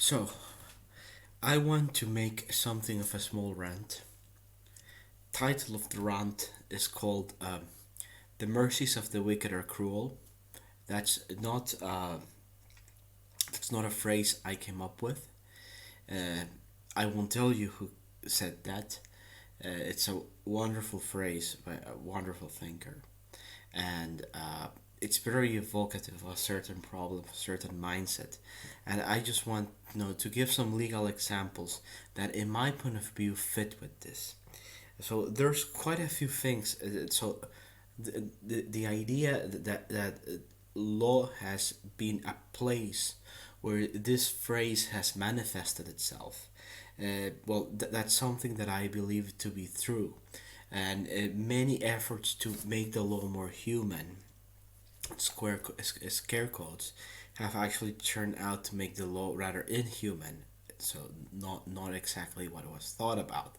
So, I want to make something of a small rant. Title of the rant is called "The Mercies of the Wicked Are Cruel." That's not uh, that's not a phrase I came up with. Uh, I won't tell you who said that. It's a wonderful phrase by a wonderful thinker, and it's very evocative of a certain problem, a certain mindset. And I just want to give some legal examples that, in my point of view, fit with this. So there's quite a few things. The idea that law has been a place where this phrase has manifested itself. That's something that I believe to be true, and many efforts to make the law more human, scare codes, have actually turned out to make the law rather inhuman. So not exactly what was thought about.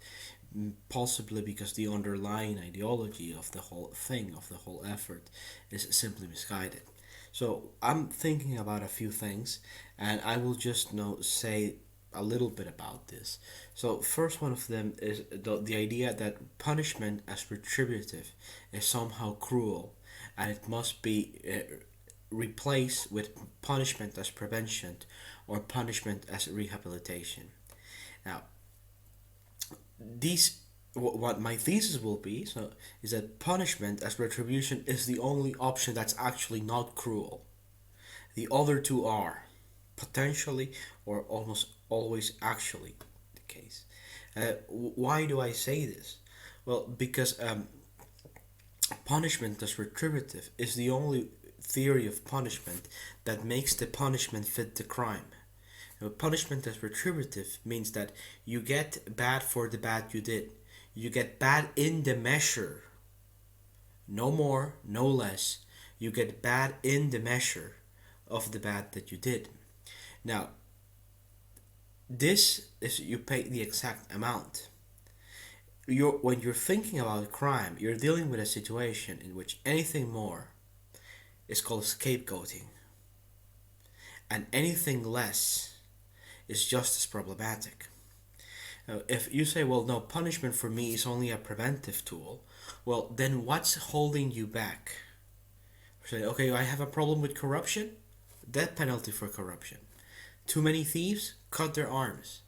Possibly because the underlying ideology of the whole thing, of the whole effort, is simply misguided. So I'm thinking about a few things, and I will just say a little bit about this. So first one of them is the idea that punishment as retributive is somehow cruel, and it must be replaced with punishment as prevention or punishment as rehabilitation. Now, these what my thesis will be is that punishment as retribution is the only option that's actually not cruel. The other two are potentially or almost always actually the case. Why do I say this? Well, because punishment as retributive is the only theory of punishment that makes the punishment fit the crime. Punishment as retributive means that you get bad for the bad you did. You get bad in the measure. No more, no less. You get bad in the measure of the bad that you did. Now, this is you pay the exact amount. When you're thinking about crime, you're dealing with a situation in which anything more is called scapegoating, and anything less is just as problematic. Now, if you say, well, no, punishment for me is only a preventive tool, well, then what's holding you back? Say, okay, I have a problem with corruption, death penalty for corruption. Too many thieves, cut their arms.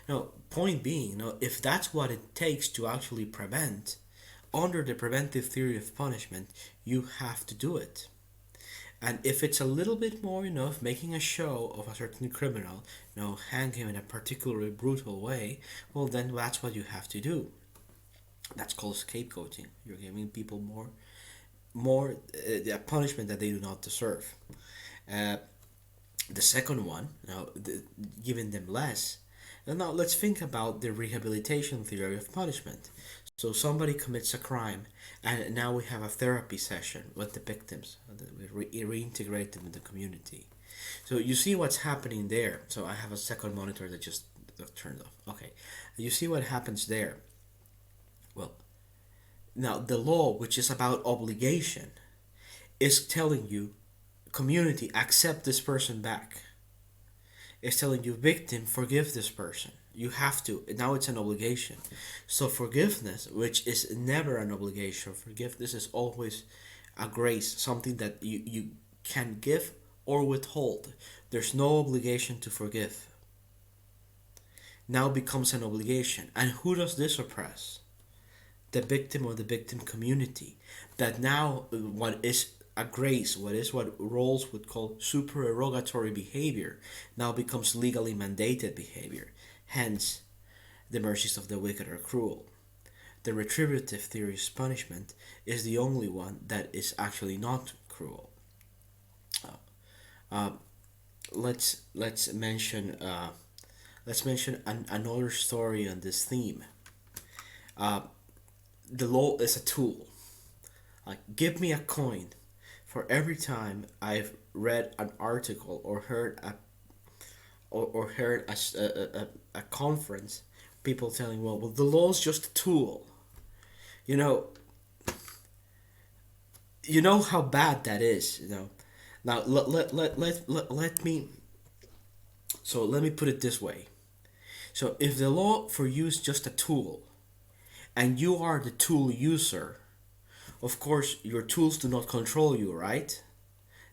No, point being, if that's what it takes to actually prevent, under the preventive theory of punishment, you have to do it. And if it's a little bit more, of making a show of a certain criminal, hang him in a particularly brutal way, well, then that's what you have to do. That's called scapegoating. You're giving people more punishment that they do not deserve. Uh, the second one, giving them less. And now let's think about the rehabilitation theory of punishment. So somebody commits a crime, and now we have a therapy session with the victims. We reintegrate them in the community. So you see what's happening there. So I have a second monitor that just turned off. Okay, you see what happens there. Well, now the law, which is about obligation, is telling you, community, accept this person back. It's telling you, victim, forgive this person. You have to. Now it's an obligation. So forgiveness, which is never an obligation, forgiveness is always a grace, something that you can give or withhold. There's no obligation to forgive. Now becomes an obligation. And who does this oppress? The victim or the victim community. That now what is a grace, what Rawls would call supererogatory behavior, now becomes legally mandated behavior. Hence, the mercies of the wicked are cruel. The retributive theory's punishment is the only one that is actually not cruel. Uh, let's mention another story on this theme. Uh, the law is a tool. Like, give me a coin for every time I've read an article or heard a conference, people telling, well, the law is just a tool. You know, you know how bad that is. Now let me So let me put it this way. So if the law for you is just a tool, and you are the tool user, of course your tools do not control you, right?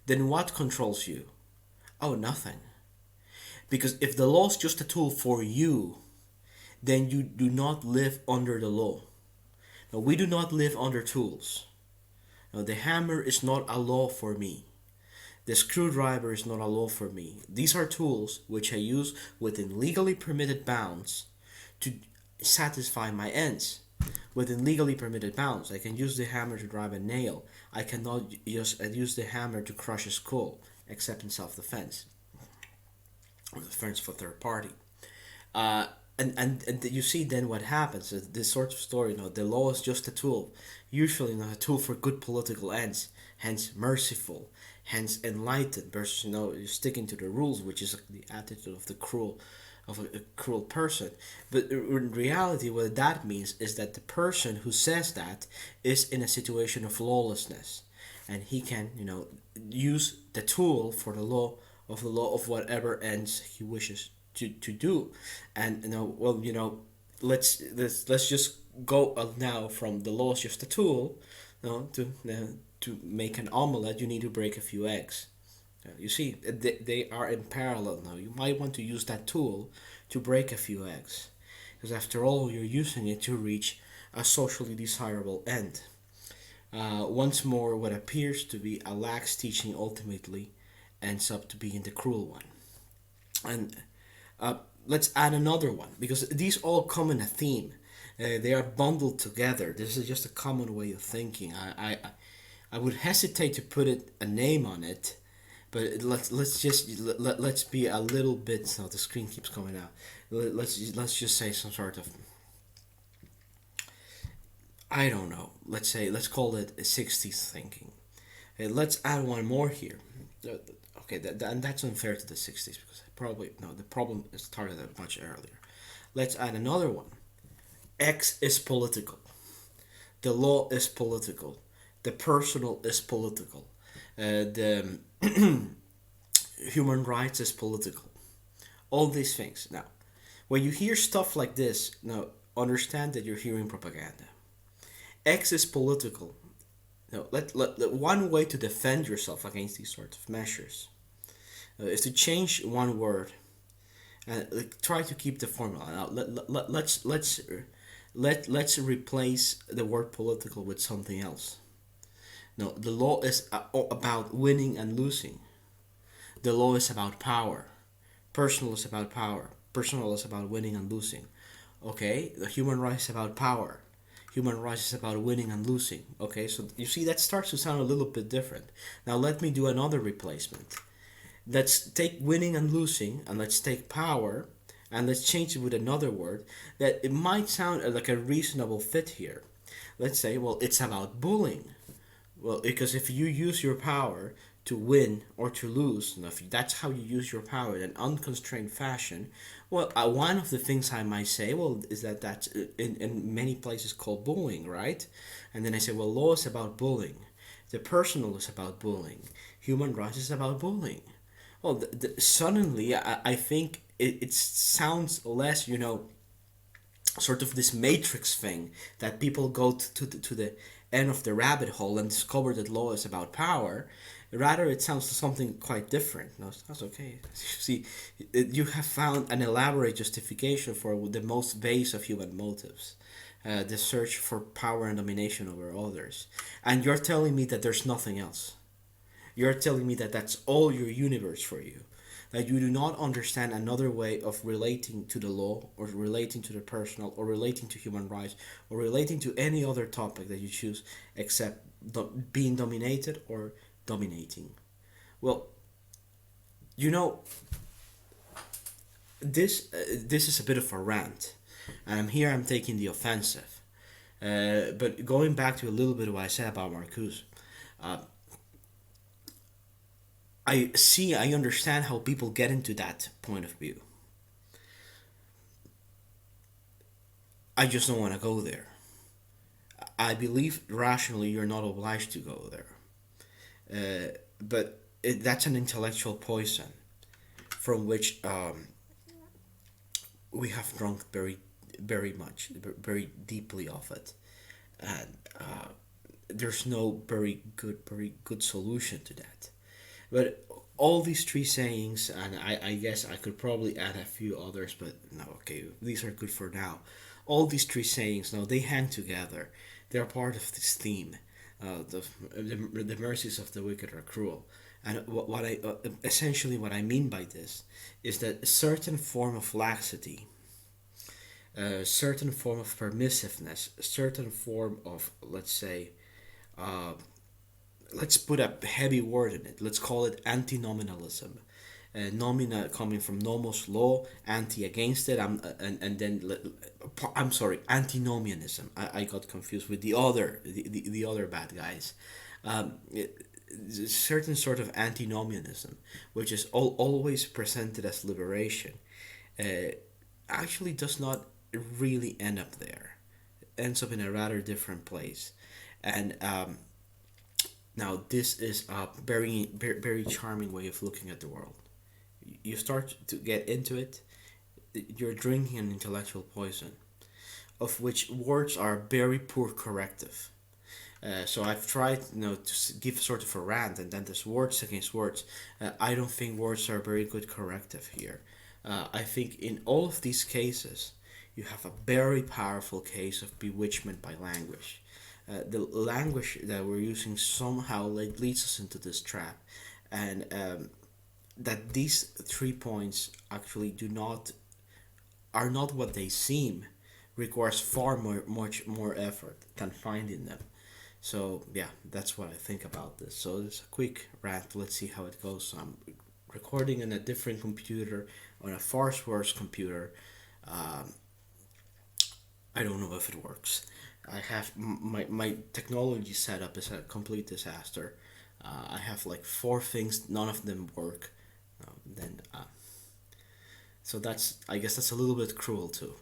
Then what controls you? Oh, nothing. Because if the law is just a tool for you, then you do not live under the law. Now, we do not live under tools. Now, the hammer is not a law for me. The screwdriver is not a law for me. These are tools which I use within legally permitted bounds to satisfy my ends. Within legally permitted bounds, I can use the hammer to drive a nail. I cannot use the hammer to crush a skull, except in self-defense or defense for third party. Uh, and you see then what happens. This sort of story, the law is just a tool, usually not a tool for good political ends, hence merciful, hence enlightened, versus you're sticking to the rules, which is the attitude of the cruel, of a cruel person. But in reality, what that means is that the person who says that is in a situation of lawlessness, and he can use the tool for the law of whatever ends he wishes to do. And let's just go now from the law is just a tool, to make an omelette you need to break a few eggs. You see, they are in parallel now. You might want to use that tool to break a few eggs, because after all, you're using it to reach a socially desirable end. Once more, what appears to be a lax teaching ultimately ends up to being the cruel one. And let's add another one, because these all come in a theme. They are bundled together. This is just a common way of thinking. I would hesitate to put a name on it, but let's be a little bit. So the screen keeps coming out. Let's just say some sort of, I don't know. Let's call it a 60s thinking. Let's add one more here. Okay, and that's unfair to the 60s, because probably no, the problem started much earlier. Let's add another one. X is political. The law is political. The personal is political. The human rights is political. All these things. Now, when you hear stuff like this, now understand that you're hearing propaganda. X is political. Now, let one way to defend yourself against these sorts of measures is to change one word and try to keep the formula. Now, let's replace the word political with something else. No, the law is about winning and losing. The law is about power. Personal is about power. Personal is about winning and losing. Okay, the human rights is about power. Human rights is about winning and losing. Okay, so you see that starts to sound a little bit different. Now let me do another replacement. Let's take winning and losing, and let's take power, and let's change it with another word that it might sound like a reasonable fit here. Let's say, well, it's about bullying. Well, because if you use your power to win or to lose, and if that's how you use your power in unconstrained fashion, well, one of the things I might say, well, is that's in many places called bullying, right? And then I say, well, law is about bullying. The personal is about bullying. Human rights is about bullying. Well, suddenly, I think it sounds less, sort of this matrix thing that people go to the end of the rabbit hole and discover that law is about power. Rather, it sounds something quite different. No, that's okay. See, you have found an elaborate justification for the most base of human motives, the search for power and domination over others. And you're telling me that there's nothing else. You're telling me that that's all your universe for you. That you do not understand another way of relating to the law, or relating to the personal, or relating to human rights, or relating to any other topic that you choose, except being dominated or dominating. Well, this is a bit of a rant, and I'm taking the offensive. But going back to a little bit of what I said about Marcuse, I understand how people get into that point of view. I just don't want to go there. I believe rationally you're not obliged to go there. But that's an intellectual poison from which we have drunk very much, very deeply of it, and there's no very good solution to that. But all these three sayings, and I guess I could probably add a few others, but no, okay, these are good for now. All these three sayings, no, they hang together. They're part of this theme. The mercies of the wicked are cruel. And what I essentially what I mean by this is that a certain form of laxity, a certain form of permissiveness, a certain form of, let's say, uh, let's put a heavy word in it. Let's call it antinomialism. Nomina coming from nomos law, anti against it. And then I'm sorry, antinomianism. I got confused with the other bad guys. Certain sort of antinomianism, which is always presented as liberation, uh, actually does not really end up there. It ends up in a rather different place, and now this is a very charming way of looking at the world. You start to get into it, you're drinking an intellectual poison, of which words are very poor corrective. So I've tried, to give sort of a rant, and then there's words against words. I don't think words are a very good corrective here. I think in all of these cases, you have a very powerful case of bewitchment by language. The language that we're using somehow leads us into this trap, and that these 3 points actually do not are not what they seem, requires much more effort than finding them. So yeah, that's what I think about this. So it's a quick rant. Let's see how it goes. I'm recording on a different computer, on a far worse computer. Um, I don't know if it works. I have my technology setup is a complete disaster. I have like four things, none of them work. Then so that's, I guess that's a little bit cruel too.